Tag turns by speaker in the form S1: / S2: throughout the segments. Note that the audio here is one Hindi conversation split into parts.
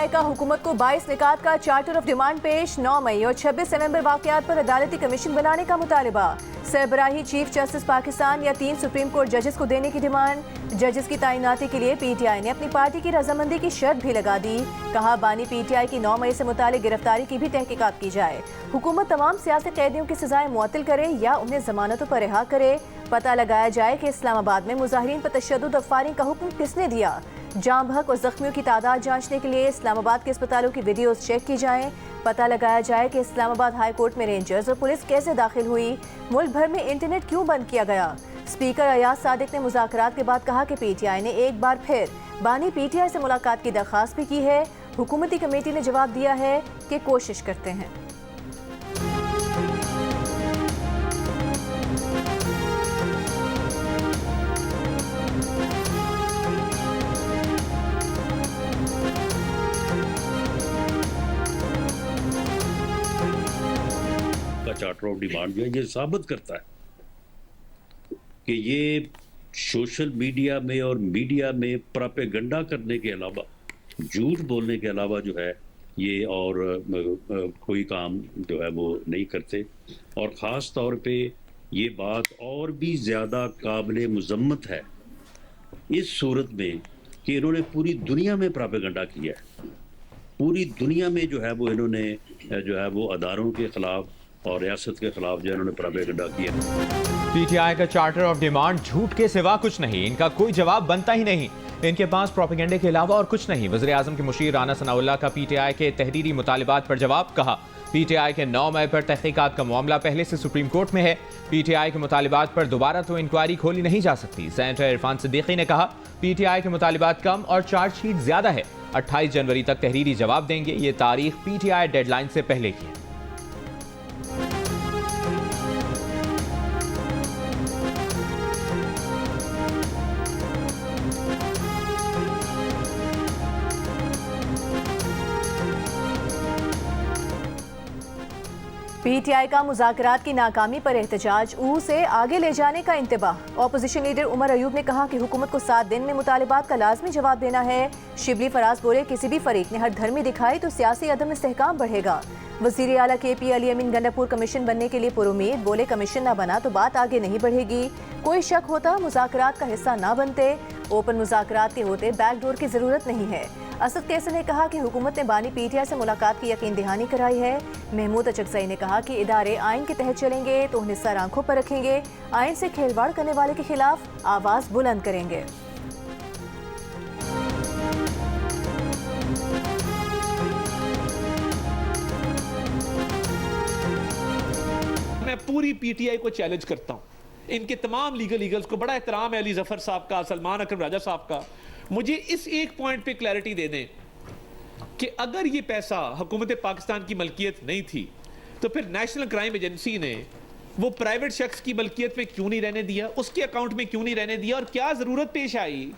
S1: पीटीआई का हुकूमत को 22 निकात का चार्टर ऑफ डिमांड पेश। 9 मई और 26 नवंबर वाकयात पर अदालती कमीशन बनाने का मुतालबा। सरबराही चीफ जस्टिस पाकिस्तान या 3 सुप्रीम कोर्ट जजेस को देने की डिमांड। जजेस की तैनाती के लिए पीटीआई ने अपनी पार्टी की रजामंदी की शर्त भी लगा दी। कहा बानी पीटीआई की 9 मई से मुतालिक गिरफ्तारी की भी तहकीकात की जाए। हुकूमत तमाम सियासी कैदियों की सजाएं मुअत्तल करे या उन्हें जमानतों पर रिहा करे। पता लगाया जाए कि इस्लामाबाद में मुजाहिरीन पर तशद्दुद और फायरिंग का हुक्म किसने दिया। जाम बहक और जख्मियों की तादाद जांचने के लिए इस्लामाबाद के अस्पतालों की वीडियोज चेक की जाएं। पता लगाया जाए कि इस्लामाबाद हाई कोर्ट में रेंजर्स और पुलिस कैसे दाखिल हुई। मुल्क भर में इंटरनेट क्यों बंद किया गया। स्पीकर अयाज सादिक ने मुज़ाकरात के बाद कहा कि पीटीआई ने एक बार फिर बानी पीटीआई से मुलाकात की दरख्वास्त भी की है। हुकूमती कमेटी ने जवाब दिया है कि कोशिश करते हैं।
S2: चार्टर ऑफ डिमांड जो है ये साबित करता है कि ये सोशल मीडिया में और मीडिया में प्रोपेगेंडा करने के अलावा, झूठ बोलने के अलावा जो है ये और कोई काम जो है वो नहीं करते। और ख़ास तौर पे ये बात और भी ज़्यादा काबिल मज़म्मत है इस सूरत में कि इन्होंने पूरी दुनिया में प्रोपेगेंडा किया है। पूरी दुनिया में जो है वो इन्होंने जो है वो अदारों के ख़िलाफ़ और रियासत के खिलाफ जो इन्होंने प्रोपेगेंडा किया।
S3: पीटीआई का चार्टर ऑफ डिमांड झूठ के सिवा कुछ नहीं, इनका कोई जवाब बनता ही नहीं। इनके पास प्रोपेगेंडे के अलावा और कुछ नहीं। वज़ीर आज़म के मुशीर राना सनाउल्लाह का पीटीआई के तहरीरी मुतालिबात पर जवाब। कहा पीटीआई के 9 मई पर तहकीकात का मामला पहले से सुप्रीम कोर्ट में है। पीटीआई के मुतालिबात पर दोबारा तो इंक्वायरी खोली नहीं जा सकती। सेनेटर इरफान सिद्दीकी ने कहा पीटीआई के मुतालिबात कम और चार्जशीट ज्यादा है। 28 जनवरी तक तहरीरी जवाब देंगे। ये तारीख पीटीआई डेडलाइन से पहले की है।
S1: पीटीआई का मुज़ाकरात की नाकामी पर एहतजाज से आगे ले जाने का इंतबाह। ऑपोजिशन लीडर उमर अयूब ने कहा कि हुकूमत को 7 दिन में मुतालिबात का लाजमी जवाब देना है। शिबली फराज बोले किसी भी फरीक ने हर धर्मी दिखाई तो सियासी अदम इस्तेहकाम बढ़ेगा। वज़ीर आला KP अली अमीन गंडापुर कमीशन बनने के लिए पुरुमीद, बोले कमीशन ना बना तो बात आगे नहीं बढ़ेगी। कोई शक होता मुज़ाकरात का हिस्सा ना बनते। ओपन मुज़ाकरात के होते बैकडोर की जरूरत नहीं है। असद कैसर ने कहा कि हुकूमत ने बानी पीटीआई से मुलाकात की यकीन दहानी कराई है। महमूद अचकज़ई ने कहा कि इदारे आइन के तहत चलेंगे तो उन्हें सर आंखों पर रखेंगे। आइन से खेलवाड़ करने वाले के खिलाफ आवाज़ बुलंद करेंगे।
S4: मैं पूरी पीटीआई को चैलेंज करता हूं। इनके तमाम लीगल्स को बड़ा एहतराम है, अली जफर साहब का, सलमान अकरम राजा साहब का। मुझे इस एक पॉइंट पे क्लैरिटी दे दें कि अगर ये पैसा हुकूमत पाकिस्तान की मलकियत नहीं थी तो फिर नेशनल क्राइम एजेंसी ने वो प्राइवेट शख्स की मलकियत में क्यों नहीं रहने दिया, उसके अकाउंट में क्यों नहीं रहने दिया, और क्या जरूरत पेश आई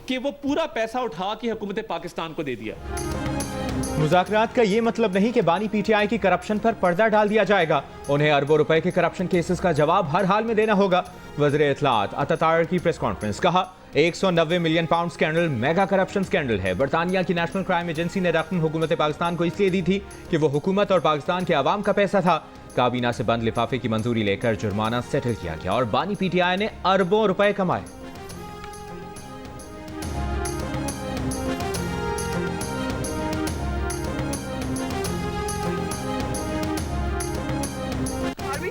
S4: कि वो पूरा पैसा उठा के हुकूमत पाकिस्तान को दे दिया।
S3: मुज़ाकरात का ये मतलब नहीं कि बानी पीटीआई की करप्शन पर पर्दा डाल दिया जाएगा। उन्हें अरबों रुपए के करप्शन केसेस का जवाब हर हाल में देना होगा। वज़ीर इत्तलात अतातार की प्रेस कॉन्फ्रेंस। कहा 190 million pound scandal mega corruption scandal है। बरतानिया की नेशनल क्राइम एजेंसी ने रकम हुकूमत पाकिस्तान को इसलिए दी थी कि वो हुकूमत और पाकिस्तान के आवाम का पैसा था। काबीना से बंद लिफाफे की मंजूरी लेकर जुर्माना सेटल किया गया और बानी पीटीआई ने अरबों रुपए कमाए।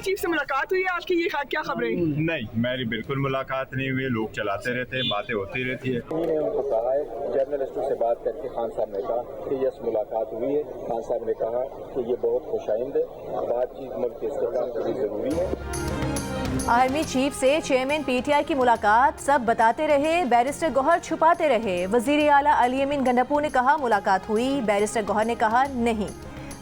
S5: चीफ से मुलाकात हुई है आपकी, ये क्या खबरें?
S6: नहीं, मेरी बिल्कुल मुलाकात नहीं हुई। लोग चलाते रहते हैं, बातें होती रहती है।
S7: उन्होंने उनको कहा है, जर्नलिस्टों से बात करके खान साहब ने कहा कि यस मुलाकात हुई है। खान साहब ने कहा कि ये बहुत खुशाइंद है, बातचीत मुल्क के इस्तेमाल के लिए जरूरी है।
S1: आर्मी चीफ से चेयरमैन पीटीआई की मुलाकात सब बताते रहे, बैरिस्टर गौहर छुपाते रहे। वज़ीर आला अली अमीन गंडापुर ने कहा मुलाकात हुई, बैरिस्टर गौहर ने कहा नहीं।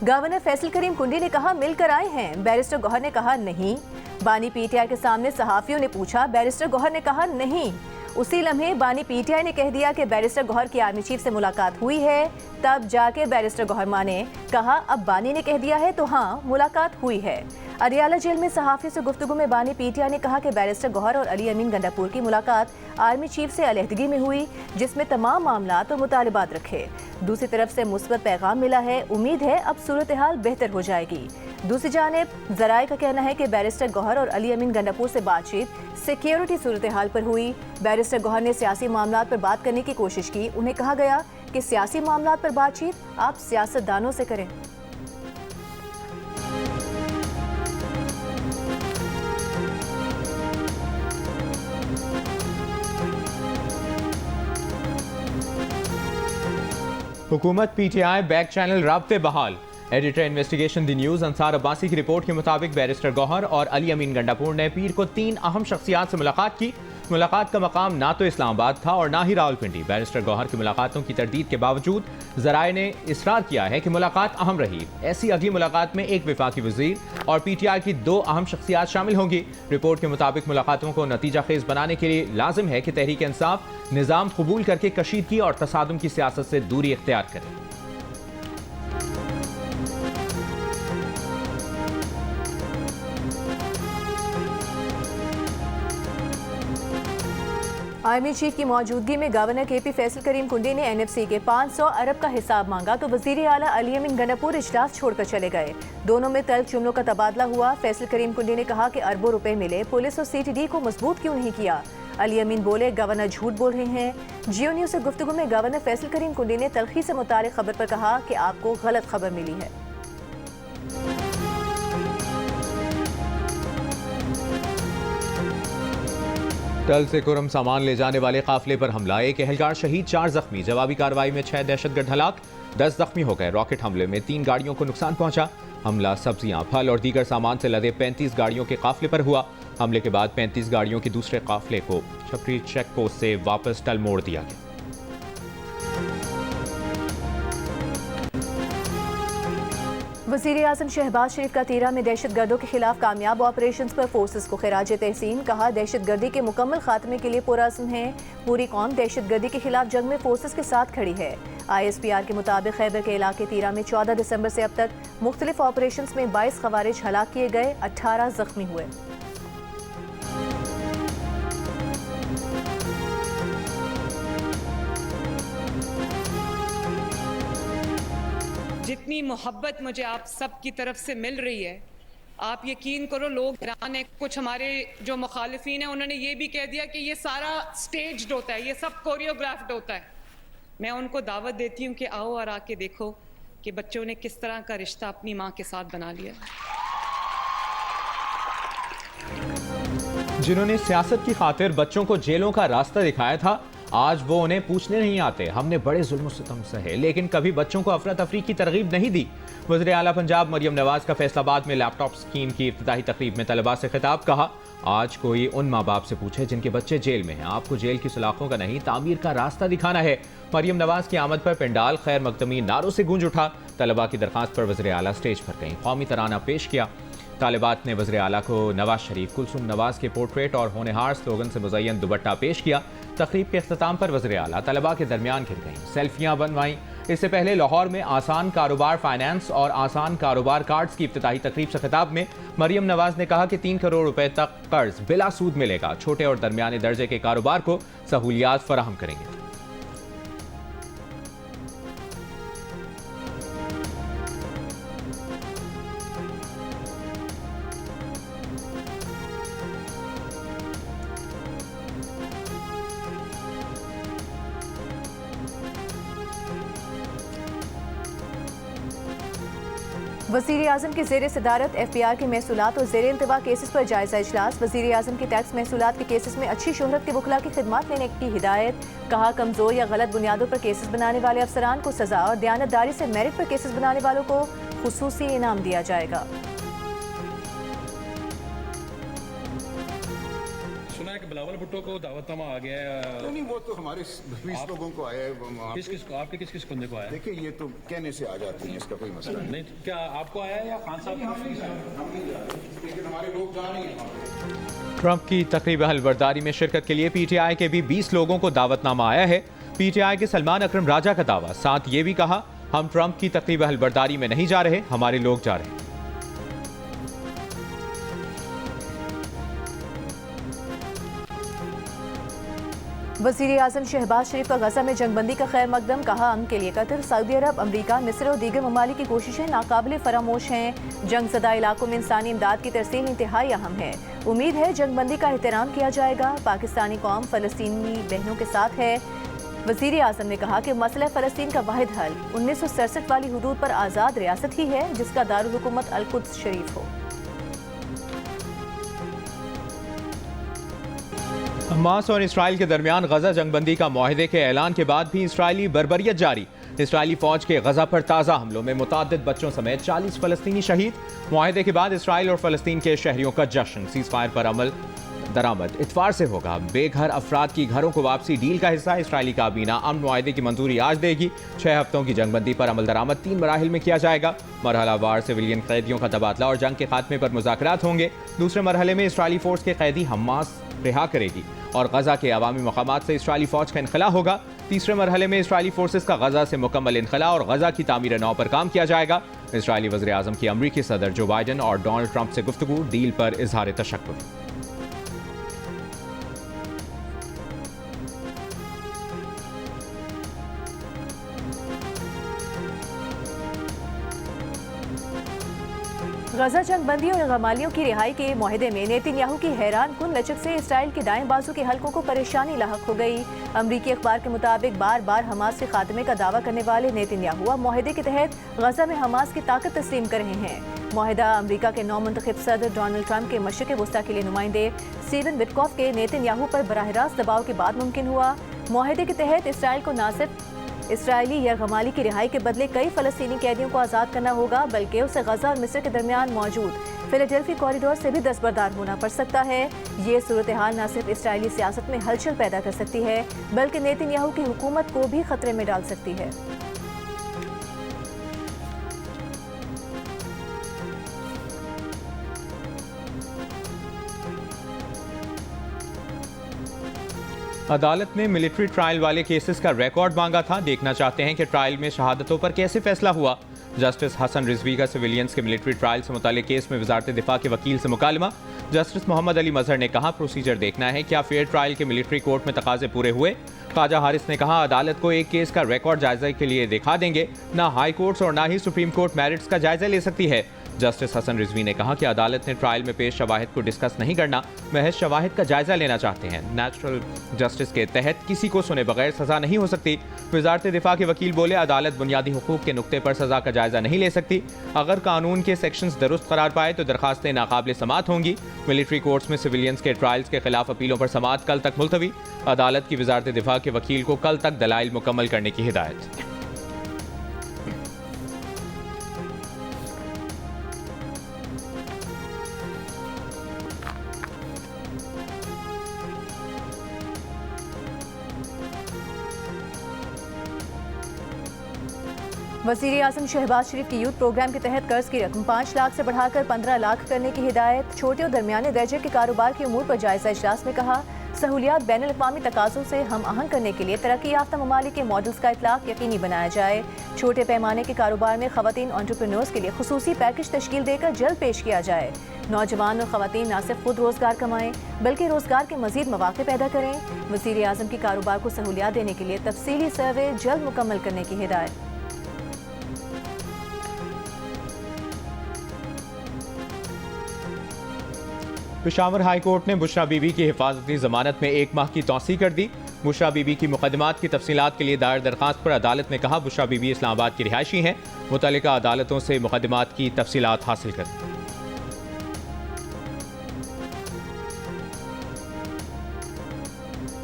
S1: गवर्नर फैसल करीम कुंडी ने कहा मिलकर आए हैं, बैरिस्टर गौहर ने कहा नहीं। बानी पीटीआई के सामने सहाफियों ने पूछा, बैरिस्टर गौहर ने कहा नहीं। उसी लम्हे बानी पीटीआई ने कह दिया कि बैरिस्टर गौहर की आर्मी चीफ से मुलाकात हुई है। तब जाके बैरिस्टर गौहर माने। कहा अब बानी ने कह दिया है तो हाँ मुलाकात हुई है। अरियाला जेल में सहाफियों से गुफ्तगू में बानी पीटीआई ने कहा कि बैरिस्टर गौहर और अली अमीन गंडापुर की मुलाकात आर्मी चीफ से अलहदगी में हुई, जिसमें तमाम मामलात और मुतालिबात रखे। दूसरी तरफ से मुस्बत पैगाम मिला है, उम्मीद है अब सूरत हाल बेहतर हो जाएगी। दूसरी जानिब जराए का कहना है कि बैरिस्टर गौहर और अली अमीन गंडापुर से बातचीत सिक्योरिटी सूरत हाल पर हुई। बैरिस्टर गौहर ने सियासी मामलात पर बात करने की कोशिश की। उन्हें कहा गया कि सियासी मामलात पर बातचीत आप सियासतदानों से करें।
S3: हुकूमत पीटीआई बैक चैनल राब्ते बहाल। Editor investigation the news Ansar Abbasi की रिपोर्ट के मुताबिक बैरिस्टर गौहर और अली अमीन गंडापुर ने पीर को 3 अहम शख्सियात से मुलाकात की। मुलाकात का मकाम ना तो इस्लामाबाद था और ना ही रावलपिंडी। बैरिस्टर गौहर की मुलाकातों की तरदीद के बावजूद ज़राए ने इसरार किया है कि मुलाकात अहम रही। ऐसी अगली मुलाकात में एक वफाकी वज़ीर और पीटीआई की 2 अहम शख्सियात शामिल होंगी। रिपोर्ट के मुताबिक मुलाकातों को नतीजा खेज बनाने के लिए लाजिम है कि तहरीक इंसाफ निज़ाम कबूल करके कशीदगी और तसादुम की सियासत से दूरी इख्तियार करे।
S1: आर्मी चीफ की मौजूदगी में गवर्नर केपी फैसल करीम कुंडी ने एनएफसी के 500 अरब का हिसाब मांगा तो वजीर आला अली अमीन गंडापुर इजलास छोड़कर चले गए। दोनों में तल्ख जुमलों का तबादला हुआ। फैसल करीम कुंडी ने कहा कि अरबों रुपए मिले, पुलिस और सीटीडी को मजबूत क्यों नहीं किया। अली अमीन बोले गवर्नर झूठ बोल रहे हैं। जियो न्यूज से गुफ्तगू में गवर्नर फैसल करीम कुंडी ने तल्खी से मुतालिक खबर पर कहा कि आपको गलत खबर मिली है।
S3: टल से कुरम सामान ले जाने वाले काफिले पर हमला, एक एहलकार शहीद, 4 जख्मी। जवाबी कार्रवाई में 6 दहशतगर्द हलाक, 10 जख्मी हो गए। रॉकेट हमले में 3 गाड़ियों को नुकसान पहुंचा। हमला सब्जियां, फल और दीगर सामान से लदे 35 गाड़ियों के काफिले पर हुआ। हमले के बाद 35 गाड़ियों के दूसरे काफिले को छपरी चेक पोस्ट से वापस टल मोड़ दिया गया।
S1: वज़ीर आज़म शहबाज शरीफ का तीरा में दहशतगर्दों के खिलाफ कामयाब ऑपरेशन पर फोर्सेस को खिराज तहसीन। कहा दहशतगर्दी के मुकम्मल खात्मे के लिए पुरअज़्म है। पूरी कौम दहशतगर्दी के खिलाफ जंग में फोर्सेस के साथ खड़ी है। ISPR के मुताबिक खैबर के इलाके तीरा में 14 दिसंबर से अब तक मुख्तलिफ ऑपरेशन में 22 खवारिज हलाक किए गए, 18 जख्मी हुए।
S8: जितनी मोहब्बत मुझे आप सब की तरफ से मिल रही है, आप यकीन करो लोग हैरान है। कुछ हमारे जो मुखालिफिन हैं उन्होंने ये भी कह दिया कि ये सारा स्टेज्ड होता है, ये सब कोरियोग्राफ्ड होता है। मैं उनको दावत देती हूँ कि आओ और आके देखो कि बच्चों ने किस तरह का रिश्ता अपनी माँ के साथ बना लिया।
S3: जिन्होंने सियासत की खातिर बच्चों को जेलों का रास्ता दिखाया था, आज वो उन्हें पूछने नहीं आते। हमने बड़े जुल्म सितम सहे लेकिन कभी बच्चों को अफरा तफरी की तरगीब नहीं दी। वज़ीर आला पंजाब मरियम नवाज का फैसलाबाद में लैपटॉप स्कीम की इफ्तिताही तकरीब में तलबा से खिताब। कहा आज कोई उन माँ बाप से पूछे जिनके बच्चे जेल में हैं, आपको जेल की सलाखों का नहीं तामीर का रास्ता दिखाना है। मरियम नवाज की आमद पर पंडाल खैर मकदमी नारों से गूंज उठा। तलबा की दरख्वास्त पर वज़ीर आला स्टेज पर गईं, कौमी तराना पेश किया। तालिबात ने वज़ीर आला को नवाज शरीफ, कुलसुम नवाज के पोर्ट्रेट और होनहार स्लोगन से मुज़य्यन दुपट्टा पेश किया। तकरीब के अख्ताम पर वज़ीर आला तलबा के दरमियान घिर गईं, सेल्फियाँ बनवाईं। इससे पहले लाहौर में आसान कारोबार फाइनेंस और आसान कारोबार कार्ड्स की इफ्तिताही तकरीब से खिताब में मरियम नवाज ने कहा कि 3 करोड़ रुपए तक कर्ज बिला सूद मिलेगा। छोटे और दरमियाने दर्जे के कारोबार को सहूलियात फराहम करेंगे।
S1: वज़ीर आज़म की ज़ेर सदारत FPR के महसूलात और ज़ेर इंतवा केसेस पर जायजा इजलास। वज़ीर आज़म की टैक्स महसूलात के केसेस में अच्छी शोहरत के वकला की खिदमत लेने की हिदायत। कहा कमज़ोर या गलत बुनियादों पर केसेस बनाने वाले अफसरान को सज़ा और दयानतदारी से मेरिट पर केसेस बनाने वालों को खुसूसी इनाम दिया जाएगा।
S9: सुना है कि बिलावल भुट्टो को दावतनामा आ गया है।
S10: नहीं, वो तो हमारे 20 लोगों को आया है।
S9: आपके किस किस बंदे को आया?
S10: देखिए ये तो कहने से आ जाती है, इसका कोई मसला
S9: नहीं। क्या आपको आया है या खान साहब?
S10: लेकिन हमारे लोग जा रहे हैं।
S3: ट्रंप की तकरीब हलबरदारी में शिरकत के लिए PTI के भी 20 लोगों को दावतनामा आया है। PTI के सलमान अकरम राजा का दावा, साथ ये भी कहा हम ट्रंप की तकरीब हलबरदारी में नहीं जा रहे, हमारे लोग जा रहे हैं।
S1: वज़ीर आज़म शहबाज शरीफ का गजा में जंगबंदी का खैर मकदम, कहा अमन के लिए कतर, सऊदी अरब, अमरीका, मिस्र और दीगर ममालिक की कोशिशें नाकाबिले फरामोश हैं। जंग ज़दा इलाकों में इंसानी इमदाद की तरसील इंतहाई अहम है। उम्मीद है जंगबंदी का एहतराम किया जाएगा। पाकिस्तानी कौम फ़लस्तीनी बहनों के साथ है। वज़ीर आज़म ने कहा कि मसला फ़लस्तीन का वाहिद हल 1967 वाली हुदूद पर आज़ाद रियासत ही है, जिसका दारुल हुकूमत अल-कुद्स शरीफ हो।
S3: हमास और इसराइल के दरमियान गजा जंगबंदी का मुआहदे के ऐलान के बाद भी इसराइली बर्बरियत जारी। इसराइली फौज के गजा पर ताज़ा हमलों में मुतअद्दिद बच्चों समेत 40 फ़लस्तीनी शहीद। मुआहदे के बाद इसराइल और फ़लस्तीन के शहरियों का जश्न। सीज़ फायर पर अमल दरामद इतवार से होगा। बेघर अफराद की घरों को वापसी डील का हिस्सा। इसराइली काबीना अमन मुआहदे की मंजूरी आज देगी। 6 हफ्तों की जंगबंदी पर अमल दरामद 3 मराहिल में किया जाएगा। मरहलावार सिविलियन कैदियों का तबादला और जंग के खात्मे पर मुज़ाकरात होंगे। दूसरे मरहले में इसराइली फ़ोर्स के कैदी हमास रिहा करेगी और गजा के अवामी मकामात से इसराइली फौज का इनखला होगा। तीसरे मरहले में इसराइली फोर्सेस का गजा से मुकम्मल इनखला और गजा की तामीर नौ पर काम किया जाएगा। इसराइली वज़ीर आज़म की अमरीकी सदर जो बाइडन और डोनाल्ड ट्रंप से गुफ्तगू, डील पर इजहार तशक्कुर।
S1: गजा जंगबंदी और गमालियों की रिहाई के मुआहदे में नेतन्याहू की हैरान कुन लचक से इसराइल के दाएं बाजू के हलकों को परेशानी लाहक हो गई। अमरीकी अखबार के मुताबिक बार बार हमास के खात्मे का दावा करने वाले नेतन्याहू अब मुआहदे के तहत गजा में हमास की ताकत तस्लीम कर रहे हैं। मुआहदा अमरीका के नौ मुंतखब सदर डोनाल्ड ट्रंप के मशरिक़ वस्ता के लिए नुमाइंदे स्टीवन विटकॉफ के नेतन्याहू पर बराह रास्त दबाव के बाद मुमकिन हुआ। मुआहदे के तहत इसराइल को न सिर्फ इसराइली या गमाली की रिहाई के बदले कई फ़लस्तीनी कैदियों को आज़ाद करना होगा, बल्कि उसे गजा और मिस्र के दरमियान मौजूद फिलाडेल्फी कॉरिडोर से भी दस्तबरदार होना पड़ सकता है। ये सूरत हाल न सिर्फ इसराइली सियासत में हलचल पैदा कर सकती है, बल्कि नेतन्याहू की हुकूमत को भी खतरे में डाल सकती है।
S3: अदालत ने मिलिट्री ट्रायल वाले केसेस का रिकॉर्ड मांगा था। देखना चाहते हैं कि ट्रायल में शहादतों पर कैसे फैसला हुआ। जस्टिस हसन रिजवी का सिविलियंस के मिलिट्री ट्रायल से मुताल्लिक केस में वजारत दिफा के वकील से मुकालमा। जस्टिस मोहम्मद अली मजहर ने कहा, प्रोसीजर देखना है, क्या फेयर ट्रायल के मिलिट्री कोर्ट में तकाजे पूरे हुए। ख्वाजा हारिस ने कहा, अदालत को एक केस का रिकॉर्ड जायजे के लिए दिखा देंगे। ना हाई कोर्ट्स और ना ही सुप्रीम कोर्ट मेरिट्स का जायजा ले सकती है। जस्टिस हसन रिजवी ने कहा कि अदालत ने ट्रायल में पेश शवाहिद को डिस्कस नहीं करना, महज शवाहिद का जायजा लेना चाहते हैं। नेचुरल जस्टिस के तहत किसी को सुने बगैर सजा नहीं हो सकती। वजारत दिफा के वकील बोले, अदालत बुनियादी हुकूक के नुक्ते पर सजा का जायजा नहीं ले सकती। अगर कानून के सेक्शंस दुरुस्त करार पाए तो दरखास्तें नाकाबिल समाअत होंगी। मिलिट्री कोर्ट्स में सिविलियंस के ट्रायल्स के खिलाफ अपीलों पर समाअत कल तक मुलतवी। अदालत की वजारत दिफा के वकील को कल तक दलाइल मुकम्मल करने की हिदायत।
S1: वज़ीर आज़म शहबाज शरीफ की यूथ प्रोग्राम के तहत कर्ज की रकम 5 लाख से बढ़ाकर 15 लाख करने की हिदायत। छोटे और दरमियाने दर्जे के कारोबार के उमूर पर जायजा इजलास में कहा, सहूलियात बैनुल अक़वामी तकाज़ों से हम आहंग करने के लिए तरक्की याफ्ता ममालिक के मॉडल्स का इतलाक़ यकीनी बनाया जाए। छोटे पैमाने के कारोबार में ख़वातीन एंटरप्रेन्योर्स के लिए खुसूसी पैकेज तश्कील देकर जल्द पेश किया जाए। नौजवान और ख़वातीन न सिर्फ खुद रोज़गार कमाएं, बल्कि रोज़गार के मज़ीद मौक़े पैदा करें। वज़ीर आज़म की कारोबार को सहूलियात देने के लिए तफसीली सर्वे जल्द मुकम्मल करने की हिदायत।
S3: पेशावर हाई कोर्ट ने बुशरा बीबी की हिफाजती जमानत में 1 माह की तौसीह कर दी। बुशरा बीबी की मुकदमात की तफसीलात के लिए दायर दरखास्त पर अदालत ने कहा, बुशरा बीबी इस्लामाबाद की रिहायशी हैं, मुतल्लिका अदालतों से मुकदमात की तफसीलात हासिल कर।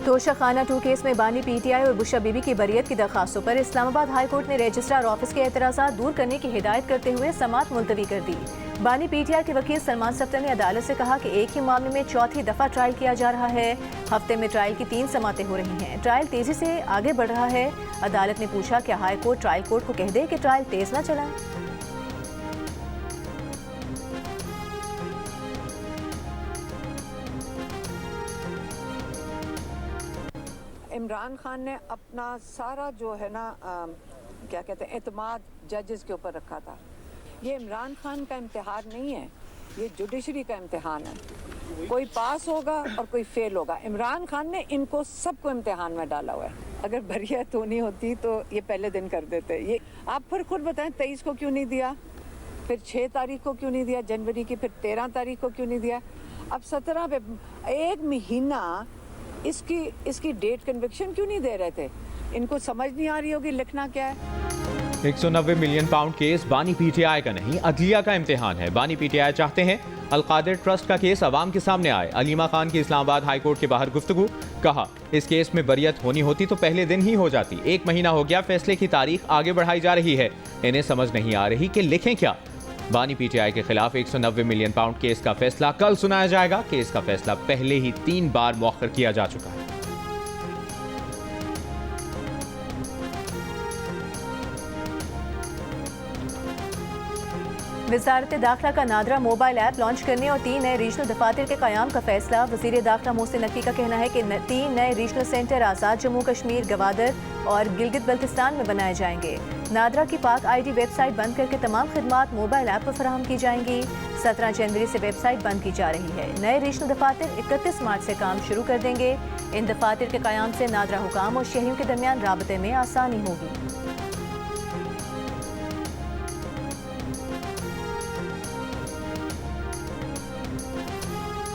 S1: तोशा खाना 2 केस में बानी PTI और बुशरा बीबी की बरियत की दरखास्तों पर इस्लामाबाद हाई कोर्ट ने रजिस्ट्रार ऑफिस के एतराज़ात दूर करने की हिदायत करते हुए समाअत मुलतवी कर दी। बानी PTI के वकील सलमान सफ्तर ने अदालत से कहा कि एक ही मामले में चौथी दफ़ा ट्रायल किया जा रहा है। हफ्ते में ट्रायल की 3 समातें हो रही हैं। ट्रायल तेज़ी से आगे बढ़ रहा है। अदालत ने पूछा, क्या हाई कोर्ट ट्रायल कोर्ट को कह दे कि ट्रायल तेज़ न चलाएं।
S11: इमरान खान ने अपना सारा जो है ना क्या कहते हैं एतमाद जजेस के ऊपर रखा था। ये इमरान खान का इम्तिहान नहीं है, ये जुडिशरी का इम्तिहान है। कोई पास होगा और कोई फेल होगा। इमरान खान ने इनको सबको इम्तिहान में डाला हुआ है। अगर बरियत होनी होती तो ये पहले दिन कर देते। ये आप फिर खुद बताएं 23 को क्यों नहीं दिया, फिर 6 तारीख को क्यों नहीं दिया जनवरी की, फिर 13 तारीख को क्यों नहीं दिया, अब 17 पे 1 महीना इसकी डेट कन्विक्शन क्यों नहीं दे रहे थे? इनको समझ नहीं आ रही होगी लिखना क्या है।
S3: 190 मिलियन पाउंड केस बानी पीटीआई का नहीं, अदलिया का इम्तिहान है। बानी पीटीआई चाहते हैं अलकादिर ट्रस्ट का केस अवाम के सामने आए। अलीमा खान की इस्लामाबाद हाई कोर्ट के बाहर गुफ्तगू, कहा इस केस में बरियत होनी होती तो पहले दिन ही हो जाती। 1 महीना हो गया, फैसले की तारीख आगे बढ़ाई जा रही है। इन्हें समझ नहीं आ रही कि लिखें क्या। बानी पीटीआई के खिलाफ 190 मिलियन पाउंड केस का फैसला कल सुनाया जाएगा। केस का फैसला पहले ही 3 बार मौखर किया जा चुका है।
S1: वज़ारत दाखिला का नादरा मोबाइल ऐप लॉन्च करने और 3 नए रीजनल दफातर के क़याम का फैसला। वज़ीर दाखिला मोहसिन नकवी का कहना है कि 3 नए रीजनल सेंटर आज़ाद जम्मू कश्मीर, गवादर और गिलगित बल्तिस्तान में बनाए जाएंगे। नादरा की पाक ID वेबसाइट बंद करके तमाम खिदमात मोबाइल ऐप पर फराहम की जाएंगी। 17 जनवरी से वेबसाइट बंद की जा रही है। नए रीजनल दफातर 31 मार्च से काम शुरू कर देंगे। इन दफातर के क़याम से नादरा हुकाम और शहरियों के दरमियान राबते में आसानी होगी।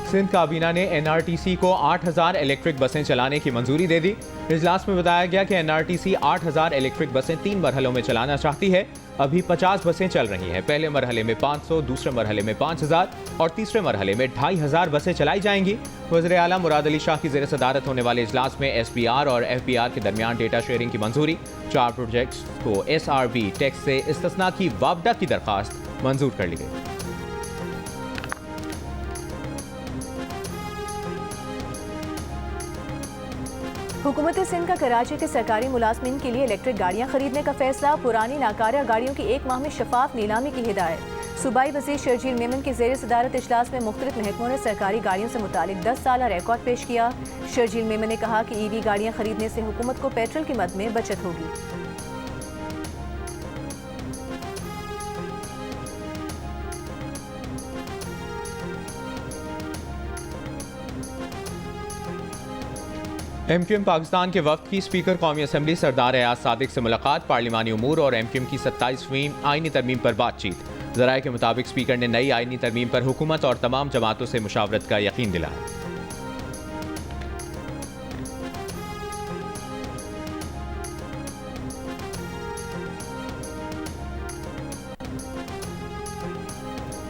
S3: सिंध काबीना ने NRTC को 8000 इलेक्ट्रिक बसें चलाने की मंजूरी दे दी। इजलास में बताया गया कि NRTC 8000 इलेक्ट्रिक बसें 3 मरहलों में चलाना चाहती है। अभी 50 बसें चल रही हैं। पहले मरहले में 500, दूसरे मरहले में 5000 और तीसरे मरहले में 2500 बसें चलाई जाएंगी। वज़ीर आला मुराद अली शाह की ज़ेर सदारत होने वाले इजलास में SPR और FPR के दरमियान डेटा शेयरिंग की मंजूरी। 4 प्रोजेक्ट्स को SRB टैक्स से इस्तिस्ना की वापडा की दरख्वास्त मंजूर कर ली गई।
S1: हुकूमत सिंध का कराची के सरकारी मुलाजमीन के लिए इलेक्ट्रिक गाड़ियां खरीदने का फैसला। पुरानी नाकारा गाड़ियों की 1 माह में शफाफ नीलामी की हिदायत। सूबाई वज़ीर शर्जील मेमन की ज़ेर सदारत इजलास में मुख्तलिफ महकमों ने सरकारी गाड़ियों से मुतालिक 10 साला रिकॉर्ड पेश किया। शर्जील मेमन ने कहा कि EV गाड़ियां खरीदने से हुकूमत को पेट्रोल की मद में बचत होगी।
S3: MQM पाकिस्तान के वफ्द की स्पीकर कौमी असम्बली सरदार एयाज सादिक से मुलाकात। पार्लिमानी उमूर और MQM की 27वीं आईनी तरमीम पर बातचीत। ज़राए के मुताबिक स्पीकर ने नई आईनी तरमीम पर हुकूमत और तमाम जमातों से मुशावरत का यकीन दिलाया।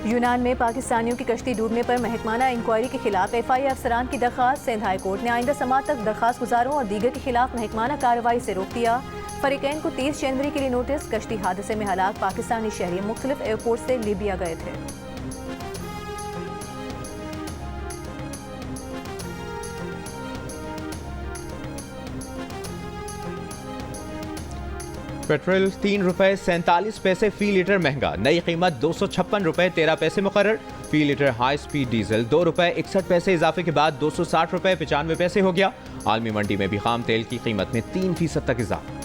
S1: यूनान में पाकिस्तानियों की कश्ती डूबने पर महकमाना इंक्वायरी के खिलाफ FI अफसरान की दरख्वास्त। सिंध हाई कोर्ट ने आइंदा समात तक दरख्वास्त गुजारों और दीगर के खिलाफ महकमाना कार्रवाई से रोक दिया। फरीकैन को 30 जनवरी के लिए नोटिस। कश्ती हादसे में हलाक पाकिस्तानी शहरी मुख्तलिफ एयरपोर्ट से लीबिया गए थे।
S3: पेट्रोल 3 रुपए 47 पैसे फी लीटर महंगा। नई कीमत 256 रुपए 13 पैसे मुकर्रर। फी लीटर हाई स्पीड डीजल 2 रुपए 61 पैसे इजाफे के बाद 260 रुपए 95 पैसे हो गया। आलमी मंडी में भी खाम तेल की कीमत में 3% तक इजाफा।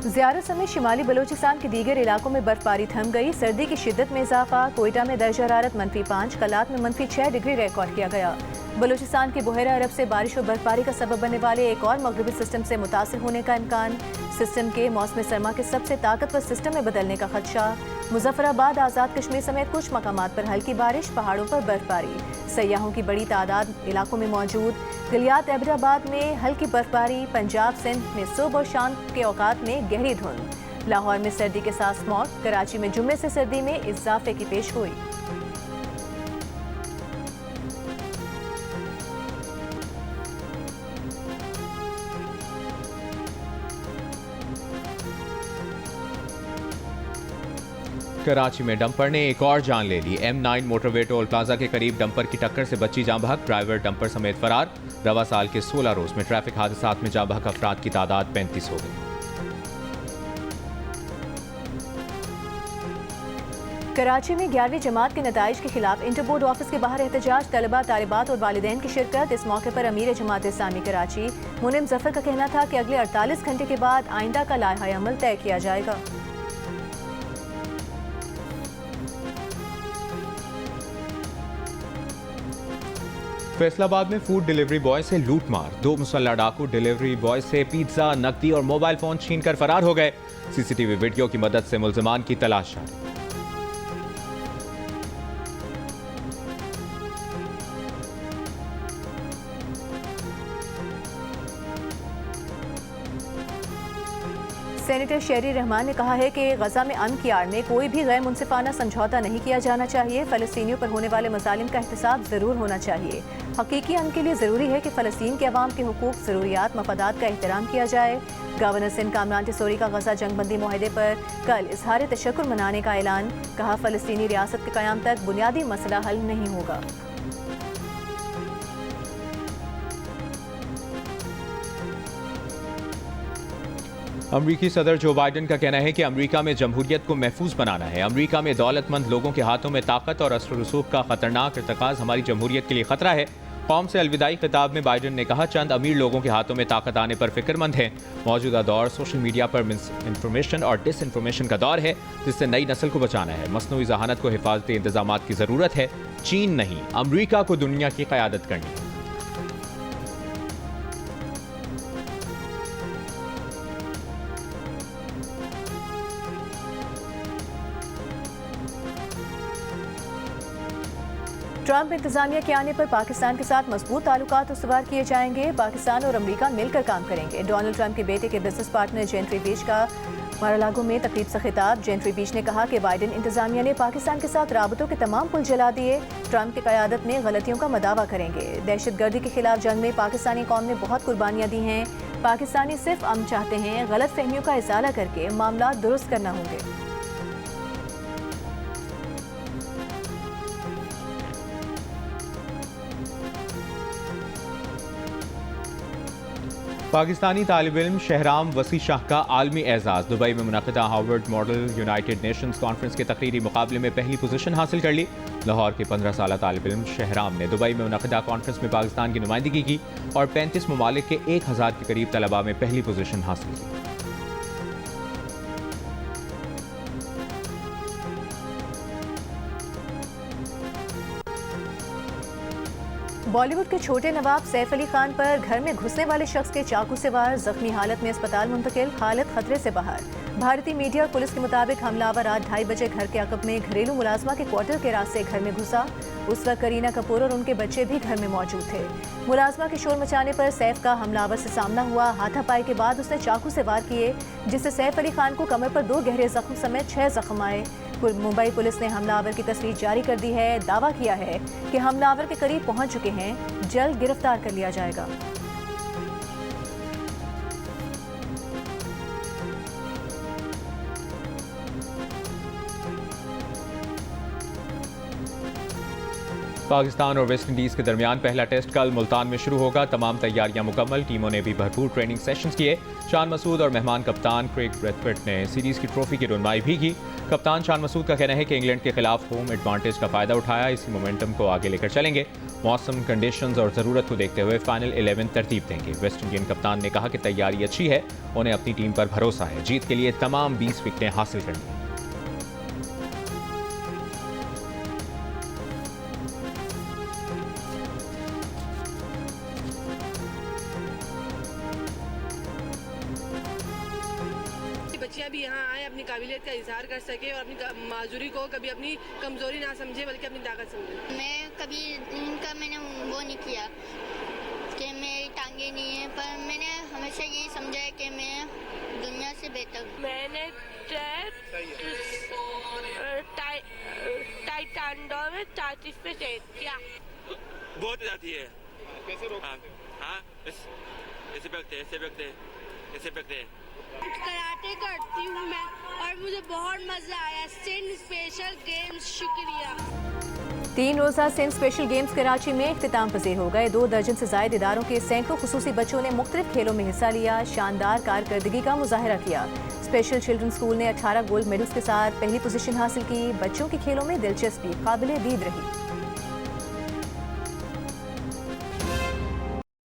S1: ज़ियारत समेत शिमाली बलोचिस्तान के दीगर इलाकों में बर्फबारी थम गई। सर्दी की शिद्दत में इजाफा। कोयटा में दर्जा हरारत -5, कलात में -6 डिग्री रिकॉर्ड किया गया। बलूचिस्तान के बुहरा अरब से बारिश और बर्फबारी का सबब बनने वाले एक और मगरबी सिस्टम से मुतासिर होने का इम्कान। सिस्टम के मौसम सरमा के सबसे ताकतवर सिस्टम में बदलने का खदशा। मुजफ्फराबाद, आज़ाद कश्मीर समेत कुछ मकामात पर हल्की बारिश, पहाड़ों पर बर्फबारी। सयाहों की बड़ी तादाद इलाकों में मौजूद। गलियात एबराबाद में हल्की बर्फबारी। पंजाब सिंध में सुबह और शाम के औकात में गहरी धुंध। लाहौर में सर्दी के साथ स्मॉग। कराची में जुम्मे से सर्दी में इजाफे की पेशगोई।
S3: कराची में डंपर ने एक और जान ले ली। M9 मोटरवे टोल प्लाजा के करीब डंपर की टक्कर से बच्ची जाँ बहक। ड्राइवर डंपर समेत फरार। रवा साल के 16 रोज में ट्रैफिक हादसात में जाँ बहक अफराद की तादाद 35 हो गई।
S1: कराची में 11वीं जमात के नताइज के खिलाफ इंटर बोर्ड ऑफिस के बाहर एहतजाज। तलबा, तालिबात और वालिदैन की शिरकत। इस मौके पर अमीर जमात इस्लामी कराची मुनिम जफर का कहना था कि अगले 48 घंटे के बाद आइंदा का लाइहा अमल तय किया जाएगा।
S3: फैसलाबाद में फूड डिलीवरी बॉय से लूटमार, 2 मुसल्ला डाकू डिलीवरी बॉय से पिज्जा, नकदी और मोबाइल फोन छीनकर फरार हो गए। सीसीटीवी वीडियो की मदद से मुल्जिमान की तलाश जारी।
S1: सेनेटर शेरी रहमान ने कहा है कि गजा में अमन की आड़ में कोई भी गैर मुनसिफाना समझौता नहीं किया जाना चाहिए। फ़लस्तीनियों पर होने वाले मसालिम का एहतसाब ज़रूर होना चाहिए। हकीकी अमन के लिए ज़रूरी है कि फ़लस्तीन के अवाम के हुकूक, ज़रूरियात, मफादात का एहतराम किया जाए। गवर्नर सिंध कामरान टिसोरी का गजा जंगबंदी मुआहदे पर कल इजहार तशक्कुर मनाने का ऐलान। कहा, फ़लस्तीनी रियासत के क़याम तक बुनियादी मसला हल नहीं होगा।
S3: अमरीकी सदर जो बाइडन का कहना है कि अमरीका में जमहूरियत को महफूज बनाना है। अमरीका में दौलतमंद लोगों के हाथों में ताकत और असर रसूख का खतरनाक इर्तिकाज़ हमारी जमहूरियत के लिए खतरा है। कौम से अलविदाई खिताब में बाइडन ने कहा, चंद अमीर लोगों के हाथों में ताकत आने पर फिक्रमंद हैं। मौजूदा दौर सोशल मीडिया पर मिसइंफॉर्मेशन और डिसइंफॉर्मेशन का दौर है, जिससे नई नस्ल को बचाना है। मसनूई जहानत को हिफाजती इंतजामात की ज़रूरत है। चीन नहीं, अमरीका को दुनिया की क़यादत करनी है।
S1: ट्रंप इंतजामिया के आने पर पाकिस्तान के साथ मजबूत ताल्लुकात उस्तवार किए जाएंगे। पाकिस्तान और अमेरिका मिलकर काम करेंगे। डोनाल्ड ट्रंप के बेटे के बिजनेस पार्टनर जेंट्री बीच का मारालागो में तकरीब से खिताब। जेंट्री बीच ने कहा कि बाइडन इंतजामिया ने पाकिस्तान के साथ राबतों के तमाम पुल जला दिए। ट्रंप की क़यादत में गलतियों का मदावा करेंगे। दहशतगर्दी के खिलाफ जंग में पाकिस्तानी कौम ने बहुत कुर्बानियाँ दी हैं। पाकिस्तानी सिर्फ अमन चाहते हैं। गलत फहमियों का इजाला करके मामला दुरुस्त करना होंगे।
S3: पाकिस्तानी तालिब इल्म शहराम वसी शाह का आलमी एजाज़। दुबई में मुनक़िदा Harvard Model United Nations conference के तकरीरी मुकाबले में पहली पोजीशन हासिल कर ली। लाहौर के 15 साल तालिब इल्म शहराम ने दुबई में मुनक़िदा कॉन्फ्रेंस में पाकिस्तान की नुमाइंदगी की और 35 ममालिक के 1000 के करीब तलबा में पहली पोजीशन हासिल की।
S1: बॉलीवुड के छोटे नवाब सैफ अली खान पर घर में घुसने वाले शख्स के चाकू से वार, जख्मी हालत में अस्पताल मुंतकिल, हालत खतरे से बाहर। भारतीय मीडिया और पुलिस के मुताबिक हमलावर रात 2:30 बजे घर के अकब में घरेलू मुलाजमा के क्वार्टर के रास्ते घर में घुसा। उस वक्त करीना कपूर और उनके बच्चे भी घर में मौजूद थे। मुलाजमा के शोर मचाने पर सैफ का हमलावर से सामना हुआ। हाथापाई के बाद उसने चाकू से वार किए, जिससे सैफ अली खान को कमर पर 2 गहरे जख्म समेत 6 जख्म आए। मुंबई पुलिस ने हमलावर की तस्वीर जारी कर दी है। दावा किया है कि हमलावर के करीब पहुंच चुके हैं, जल्द गिरफ्तार कर लिया जाएगा।
S3: पाकिस्तान और वेस्ट इंडीज़ के दरमियान पहला टेस्ट कल मुल्तान में शुरू होगा। तमाम तैयारियां मुकम्मल, टीमों ने भी भरपूर ट्रेनिंग सेशंस किए। शान मसूद और मेहमान कप्तान क्रेग ब्रेथवेट ने सीरीज़ की ट्रॉफी की रुनमाई भी की। कप्तान शान मसूद का कहना है कि इंग्लैंड के खिलाफ होम एडवांटेज का फ़ायदा उठाया, इसी मोमेंटम को आगे लेकर चलेंगे। मौसम कंडीशंस और ज़रूरत को देखते हुए फाइनल 11 तरतीब देंगे। वेस्ट इंडियन कप्तान ने कहा कि तैयारी अच्छी है, उन्हें अपनी टीम पर भरोसा है। जीत के लिए तमाम 20 विकेटें हासिल करनी हैं।
S12: बच्चियाँ भी यहाँ आए, अपनी काबिलियत का इजहार कर सके और अपनी माजूरी को कभी अपनी कमजोरी ना समझे बल्कि अपनी ताकत समझे।
S13: मैं कभी उनका मैंने वो नहीं किया कि मेरी टांगे नहीं है, पर मैंने हमेशा यही समझा है कि मैं दुनिया से बेहतर।
S14: मैंने टाइटांडो में 34 पे सेट किया।
S15: बहुत जाती है। कैसे रोकते? हाँ, ऐसे बैठते हैं।
S14: कराटे करती हूँ मैं और मुझे बहुत मजा आया। सिंध स्पेशल गेम्स, शुक्रिया।
S1: 3 रोज़ा सिंध स्पेशल गेम्स कराची में इख्तिताम पज़ीर हो गए। 2 दर्जन से ज़ायद इदारों के सैकड़ों खुसूसी बच्चों ने मुख्तलिफ खेलों में हिस्सा लिया, शानदार कारकर्दगी का मुजाहरा किया। स्पेशल चिल्ड्रन स्कूल ने 18 गोल्ड मेडल्स के साथ पहली पोजीशन हासिल की। बच्चों की खेलों में दिलचस्पी काबिल दीद रही।